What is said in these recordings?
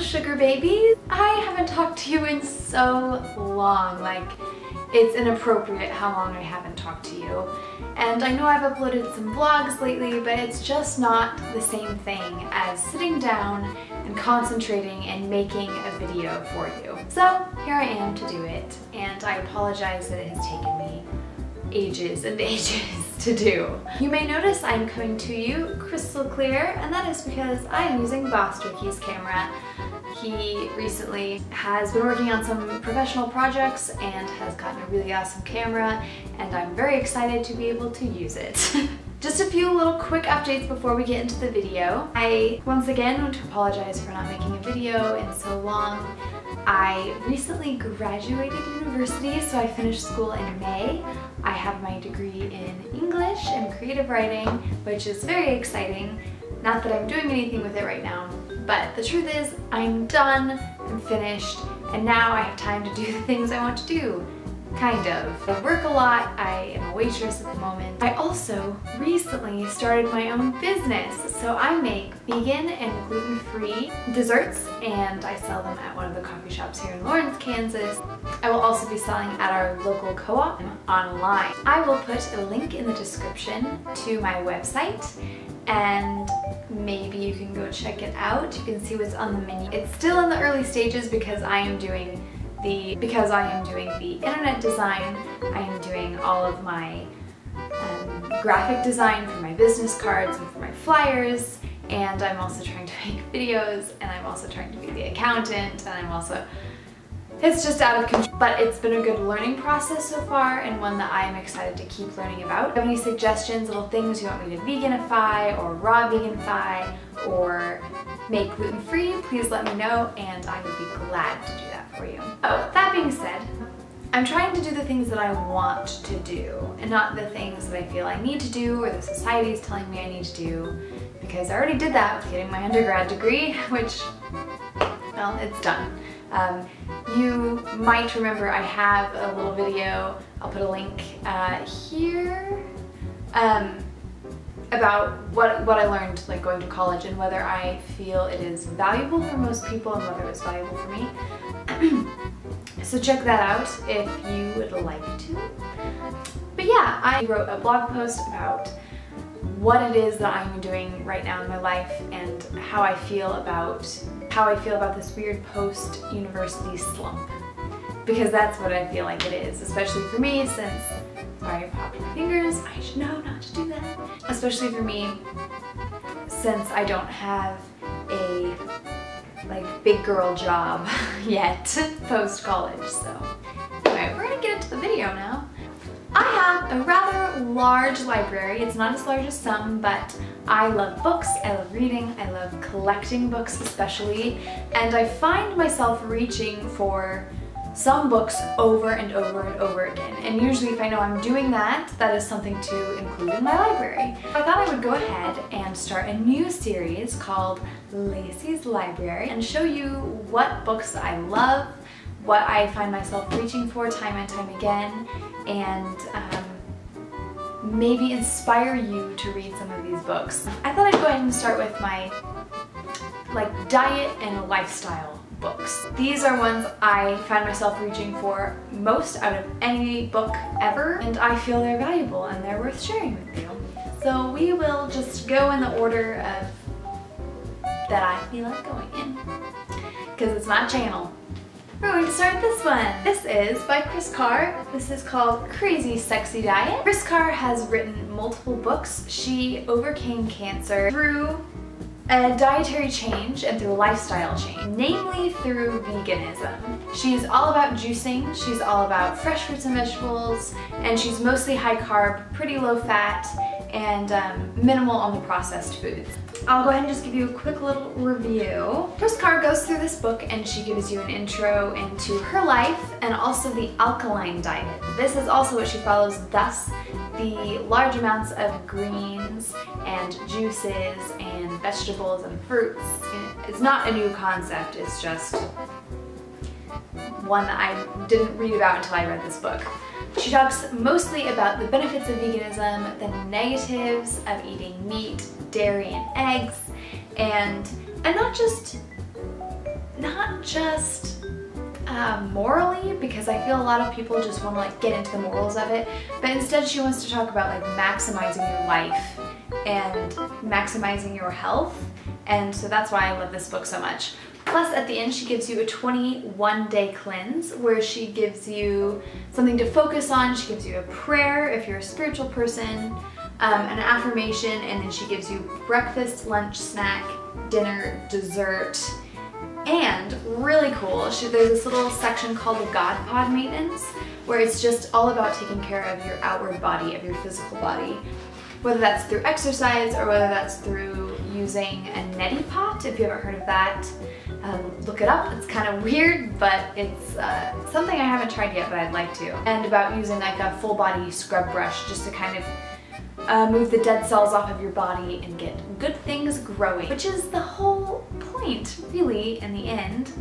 sugar babies. I haven't talked to you in so long, like it's inappropriate how long I haven't talked to you. And I know I've uploaded some vlogs lately, but it's just not the same thing as sitting down and concentrating and making a video for you. So here I am to do it, and I apologize that it has taken me ages and ages to do. You may notice I'm coming to you crystal clear, and that is because I am using Boss Turkey's camera. He recently has been working on some professional projects and has gotten a really awesome camera, and I'm very excited to be able to use it. Just a few little quick updates before we get into the video. I once again want to apologize for not making a video in so long. I recently graduated university, so I finished school in May. I have my degree in English and creative writing, which is very exciting. Not that I'm doing anything with it right now, but the truth is I'm done, I'm finished, and now I have time to do the things I want to do. Kind of. I work a lot, I am a waitress at the moment. I also recently started my own business, so I make vegan and gluten-free desserts, and I sell them at one of the coffee shops here in Lawrence, Kansas. I will also be selling at our local co-op online. I will put a link in the description to my website, and maybe you can go check it out. You can see what's on the menu. It's still in the early stages because I am doing the internet design. I am doing all of my graphic design for my business cards and for my flyers, and I'm also trying to make videos, and I'm also trying to be the accountant, and it's just out of control. But it's been a good learning process so far, and one that I am excited to keep learning about. If you have any suggestions, little things you want me to veganify or raw veganify or make gluten-free, please let me know, and I would be glad to do that for you. Oh, that being said, I'm trying to do the things that I want to do and not the things that I feel I need to do or the society is telling me I need to do, because I already did that with getting my undergrad degree, which, well, it's done. You might remember I have a little video, I'll put a link here, about what I learned like going to college and whether I feel it is valuable for most people and whether it's valuable for me. So check that out if you would like to. But yeah, I wrote a blog post about what it is that I'm doing right now in my life and how I feel about this weird post-university slump. Because that's what I feel like it is, especially for me since, sorry I popped my fingers, I should know not to do that. Especially for me since I don't have a big girl job yet post-college. So anyway, we're gonna get into the video now. I have a rather large library. It's not as large as some, but I love books, I love reading, I love collecting books especially, and I find myself reaching for some books over and over and over again. And usually if I know I'm doing that, that is something to include in my library. I thought I would go ahead and start a new series called Lacey's Library and show you what books I love, what I find myself reaching for time and time again, and maybe inspire you to read some of these books. I thought I'd go ahead and start with my diet and lifestyle books. These are ones I find myself reaching for most out of any book ever, and I feel they're valuable and they're worth sharing with you. So we will just go in the order of that I feel like going in, because it's my channel. We're going to start this one. This is by Chris Carr. This is called Crazy Sexy Diet. Chris Carr has written multiple books. She overcame cancer through a dietary change and through a lifestyle change, namely through veganism. She's all about juicing, she's all about fresh fruits and vegetables, and she's mostly high carb, pretty low fat, and minimal on the processed foods. I'll go ahead and just give you a quick little review. Chris Carr goes through this book and she gives you an intro into her life and also the alkaline diet. This is also what she follows, thus the large amounts of greens and juices and vegetables and fruits. It's not a new concept, it's just one that I didn't read about until I read this book. She talks mostly about the benefits of veganism, the negatives of eating meat, dairy, and eggs, and not just not just morally, because I feel a lot of people just want to like get into the morals of it, but instead she wants to talk about like maximizing your life and maximizing your health, and so that's why I love this book so much. Plus at the end she gives you a 21-day cleanse where she gives you something to focus on. She gives you a prayer if you're a spiritual person, an affirmation, and then she gives you breakfast, lunch, snack, dinner, dessert, and really cool, there's this little section called the God Pod Maintenance where it's just all about taking care of your outward body, of your physical body, whether that's through exercise or whether that's through using a neti pot. If you haven't heard of that, look it up. It's kind of weird, but it's something I haven't tried yet, but I'd like to. And about using like a full body scrub brush just to kind of move the dead cells off of your body and get good things growing, which is the whole point, really, in the end.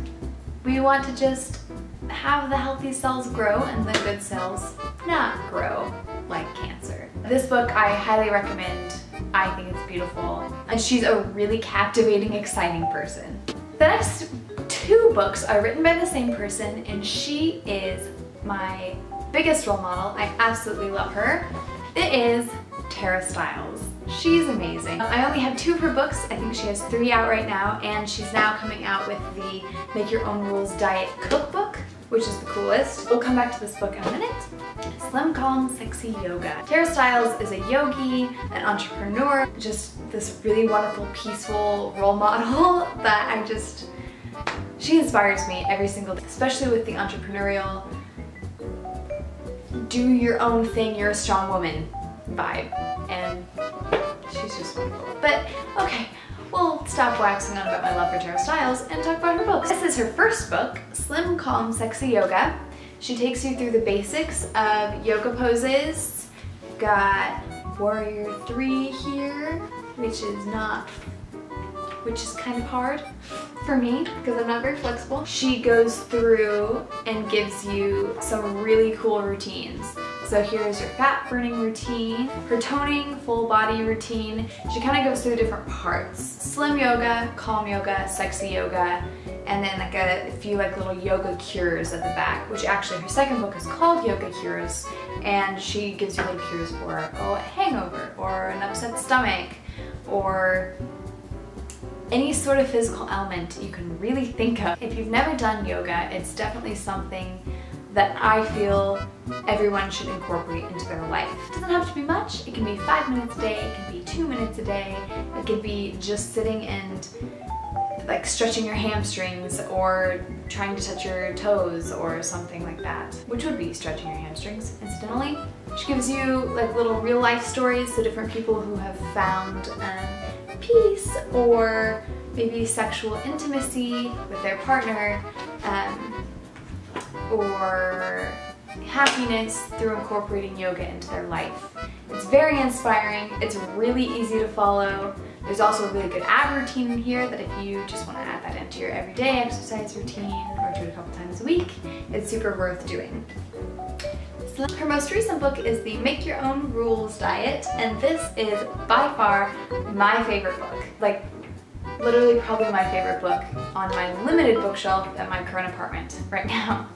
We want to just have the healthy cells grow and the good cells not grow, like cancer. This book I highly recommend. I think it's beautiful, and she's a really captivating, exciting person. The next two books are written by the same person, and she is my biggest role model. I absolutely love her. It is Tara Stiles. She's amazing. I only have 2 of her books. I think she has 3 out right now, and she's now coming out with the Make Your Own Rules Diet Cookbook, which is the coolest. We'll come back to this book in a minute. Slim, Calm, Sexy Yoga. Tara Stiles is a yogi, an entrepreneur, just this really wonderful, peaceful role model that she inspires me every single day, especially with the entrepreneurial, do your own thing, you're a strong woman vibe, and she's just wonderful. But okay, we'll stop waxing on about my love for Tara Stiles and talk about her books. This is her first book, Slim, Calm, Sexy Yoga. She takes you through the basics of yoga poses. You've got Warrior 3 here, which is kind of hard for me because I'm not very flexible. She goes through and gives you some really cool routines. So here's your fat burning routine, her toning, full body routine. She kind of goes through different parts. Slim yoga, calm yoga, sexy yoga, and then like a few like little yoga cures at the back, which actually her second book is called Yoga Cures, and she gives you little cures for a hangover or an upset stomach or any sort of physical ailment you can really think of. If you've never done yoga, it's definitely something that I feel everyone should incorporate into their life. It doesn't have to be much. It can be 5 minutes a day, it can be 2 minutes a day, it can be just sitting and like stretching your hamstrings or trying to touch your toes or something like that, which would be stretching your hamstrings, incidentally. She gives you like little real life stories, so different people who have found peace or maybe sexual intimacy with their partner, or happiness through incorporating yoga into their life. It's very inspiring, it's really easy to follow. There's also a really good ab routine in here that if you just want to add that into your everyday exercise routine or do it a couple times a week, it's super worth doing. So her most recent book is the Make Your Own Rules Diet, and this is by far my favorite book. Like, literally probably my favorite book on my limited bookshelf at my current apartment right now.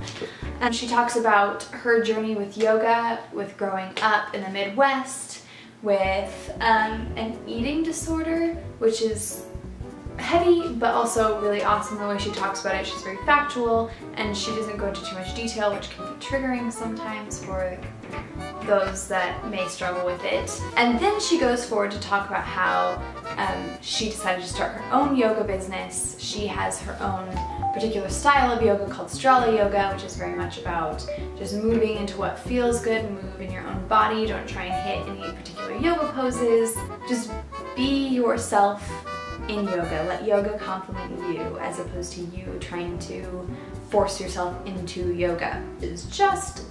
And she talks about her journey with yoga, with growing up in the Midwest, with an eating disorder, which is heavy but also really awesome the way she talks about it. She's very factual and she doesn't go into too much detail, which can be triggering sometimes for those that may struggle with it. And then she goes forward to talk about how she decided to start her own yoga business. She has her own particular style of yoga called Strala Yoga, which is very much about just moving into what feels good, move in your own body, don't try and hit any particular yoga poses. Just be yourself in yoga. Let yoga complement you as opposed to you trying to force yourself into yoga. It's just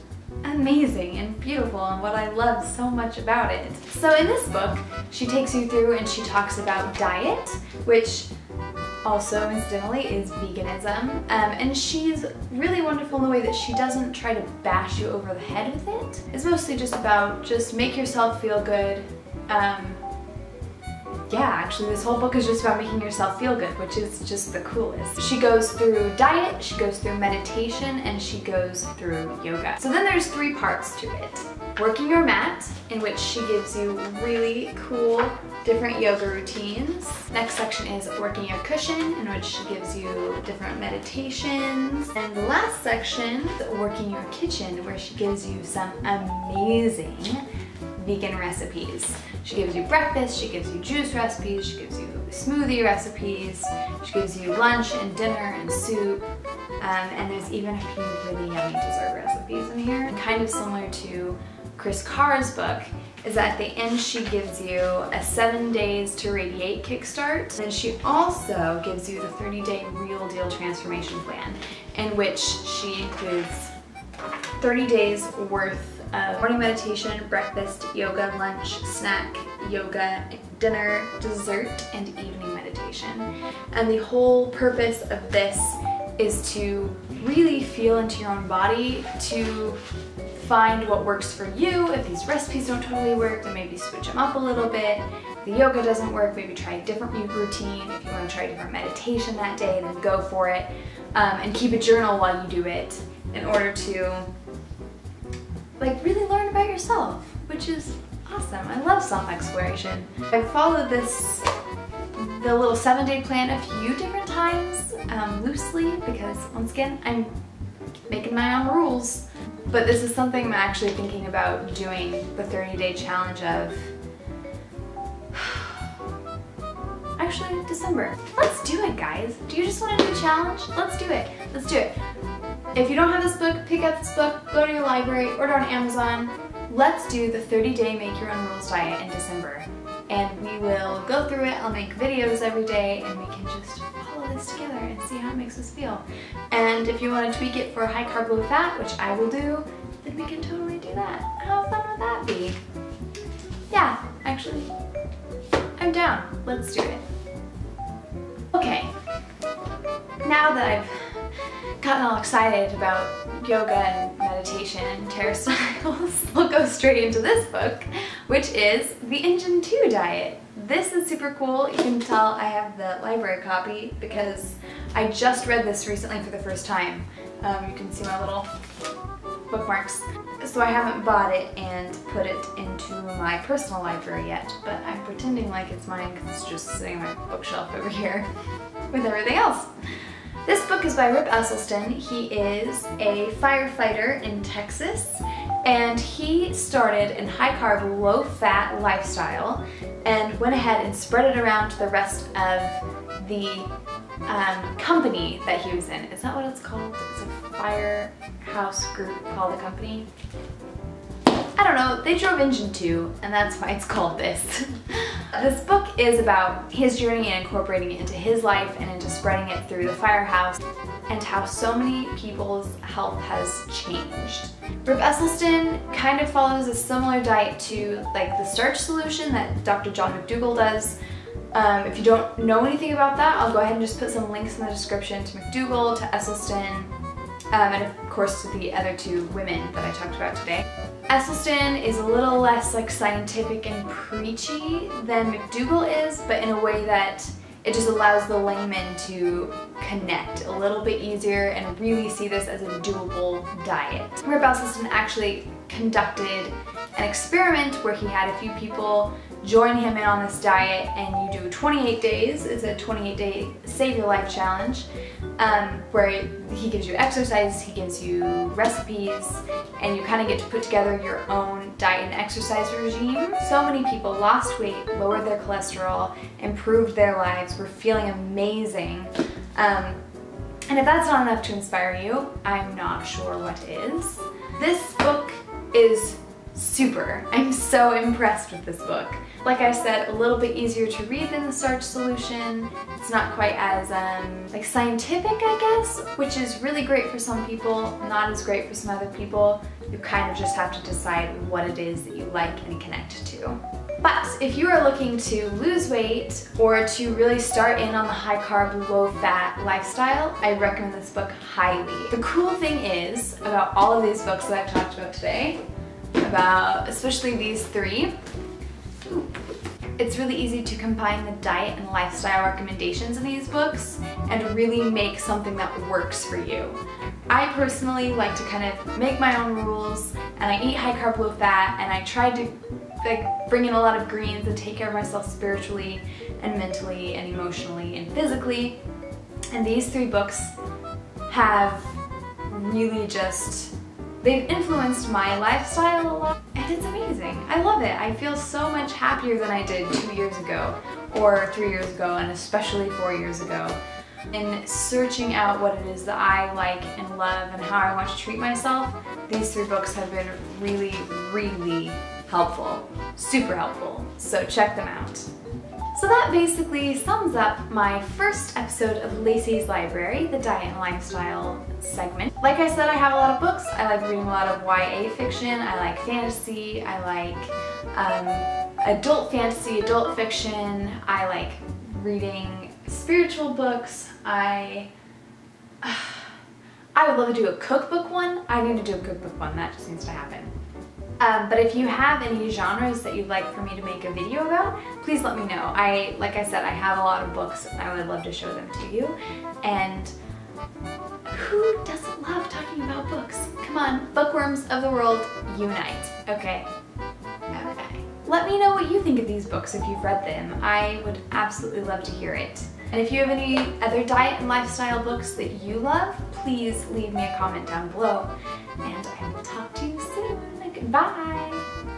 amazing and beautiful and what I love so much about it. So in this book, she takes you through and she talks about diet, which also incidentally is veganism, and she's really wonderful in the way that she doesn't try to bash you over the head with it. It's mostly just about just make yourself feel good, yeah, actually this whole book is just about making yourself feel good, which is just the coolest. She goes through diet, she goes through meditation, and she goes through yoga. So then there's 3 parts to it. Working your mat, in which she gives you really cool different yoga routines. Next section is working your cushion, in which she gives you different meditations. And the last section, working your kitchen, where she gives you some amazing vegan recipes. She gives you breakfast, she gives you juice recipes, she gives you smoothie recipes, she gives you lunch and dinner and soup, and there's even a few really yummy dessert recipes in here. And kind of similar to Chris Carr's book, is that at the end she gives you a 7 days to radiate kickstart. And she also gives you the 30-day real deal transformation plan, in which she includes 30 days worth of morning meditation, breakfast, yoga, lunch, snack, yoga, dinner, dessert, and evening meditation. And the whole purpose of this is to really feel into your own body, to find what works for you. If these recipes don't totally work, then maybe switch them up a little bit. If the yoga doesn't work, maybe try a different routine. If you want to try a different meditation that day, then go for it. And keep a journal while you do it in order to like really learn about yourself, which is awesome. I love self-exploration. I've followed the little 7-day plan a few different times, loosely, because once again, I'm making my own rules. But this is something I'm actually thinking about doing the 30-day challenge of, actually December. Let's do it, guys. Do you just want to do a challenge? Let's do it. Let's do it. If you don't have this book, pick up this book, go to your library, order on Amazon. Let's do the 30-day Make Your Own Rules diet in December. And we will go through it. I'll make videos every day and we can just follow this together and see how it makes us feel. And if you want to tweak it for high carb, low fat, which I will do, then we can totally do that. How fun would that be? Yeah, actually, I'm down. Let's do it. Okay, now that I've gotten all excited about yoga and meditation and terror styles, we'll go straight into this book, which is The Engine 2 Diet. This is super cool. You can tell I have the library copy because I just read this recently for the first time. You can see my little bookmarks. So I haven't bought it and put it into my personal library yet, but I'm pretending like it's mine because it's just sitting on my bookshelf over here with everything else. This book is by Rip Esselstyn. He is a firefighter in Texas, and he started a high-carb, low-fat lifestyle and went ahead and spread it around to the rest of the company that he was in. Is that what it's called? It's a firehouse group called a company? I don't know, they drove Engine 2, and that's why it's called this. This book is about his journey and incorporating it into his life and into spreading it through the firehouse, and how so many people's health has changed. Rip Esselstyn kind of follows a similar diet to like the starch solution that Dr. John McDougall does. If you don't know anything about that, I'll go ahead and just put some links in the description to McDougall, to Esselstyn, and of course to the other 2 women that I talked about today. Esselstyn is a little less like scientific and preachy than McDougall is, but in a way that it just allows the layman to connect a little bit easier and really see this as a doable diet. Rip Esselstyn actually conducted an experiment where he had a few people join him in on this diet, and you do 28 days. It's a 28-day Save Your Life challenge, where he gives you exercise, he gives you recipes, and you kind of get to put together your own diet and exercise regime. So many people lost weight, lowered their cholesterol, improved their lives, were feeling amazing. And if that's not enough to inspire you, I'm not sure what is. This book is super. I'm so impressed with this book. Like I said, a little bit easier to read than the starch solution. It's not quite as like scientific, I guess, which is really great for some people, not as great for some other people. You kind of just have to decide what it is that you like and connect to. But if you are looking to lose weight or to really start in on the high carb, low fat lifestyle, I recommend this book highly. The cool thing is about all of these books that I've talked about today, especially these 3, It's really easy to combine the diet and lifestyle recommendations in these books and really make something that works for you. I personally like to kind of make my own rules, and I eat high carb, low fat, and I try to bring in a lot of greens and take care of myself spiritually and mentally and emotionally and physically. And these 3 books have really they've influenced my lifestyle a lot, and it's amazing. I love it. I feel so much happier than I did 2 years ago, or 3 years ago, and especially 4 years ago. In searching out what it is that I like and love and how I want to treat myself, these 3 books have been really, really helpful. Super helpful. So check them out. So that basically sums up my first episode of Lacey's Library, the diet and lifestyle segment. Like I said, I have a lot of books. I like reading a lot of YA fiction. I like fantasy. I like adult fantasy, adult fiction. I like reading spiritual books. I would love to do a cookbook one. I need to do a cookbook one. That just needs to happen. But if you have any genres that you'd like for me to make a video about, please let me know. Like I said, I have a lot of books and I would love to show them to you. And who doesn't love talking about books? Come on, bookworms of the world, unite. Okay? Okay. Let me know what you think of these books if you've read them. I would absolutely love to hear it. And if you have any other diet and lifestyle books that you love, please leave me a comment down below. And I will talk to you soon. Goodbye!